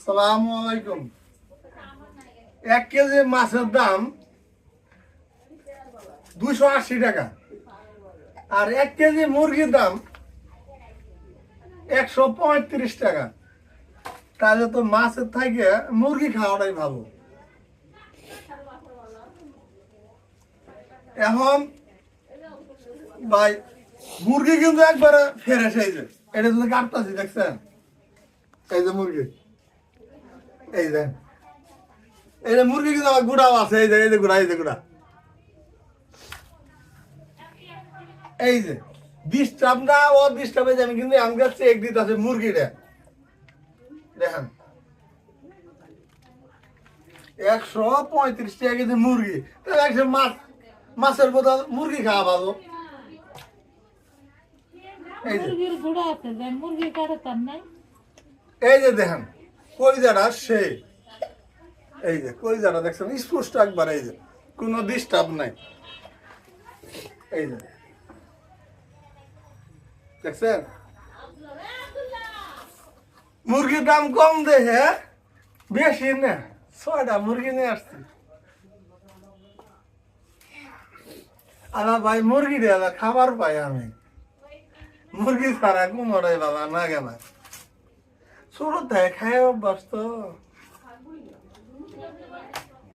সালামু আলাইকুম। 1 কেজি মাছের দাম 280 টাকা আর 1 কেজি মুরগির দাম 135 টাকা। তাহলে তো মাছের থেকে মুরগি খাওয়াটাই ভালো। এখন ভাই মুরগি কিন্তু একবারে ফ্রেশ এই যে এটা যদি কাটতেছি দেখছেন, এই যে মুরগি, এই যে এই যে মুরগি কিন্তু আমার গুড়াও আছে, এই যে গুড়া, এই যে গুড়া, এই যে ডিস্টার্ব না ও ডিস্টার্বে আমি কিন্তু আমার চেক দিতে আছে মুরগিটা দেখেন 135 টাকা কেজি মুরগি। তাহলে একশো মাছের বোতল মুরগি খাওয়া ভালো। এই যে দেখেন কলিজাটা সেই, এই যে কলিজাটা দেখছেন স্পষ্ট একবার, এই যে কোনো ডিস্টার্ব নাই, এই যে দেখছেন। মুরগির দাম কম দেখে বেশি না, 6টা মুরগি নিয়ে আসছি। আমার ভাই মুরগি দিয়ে খাবার পাই আমি, মুরগি ছাড়া কোনোটাই বাবা না গেল ছোট থেকে খায় অভ্যাস তো।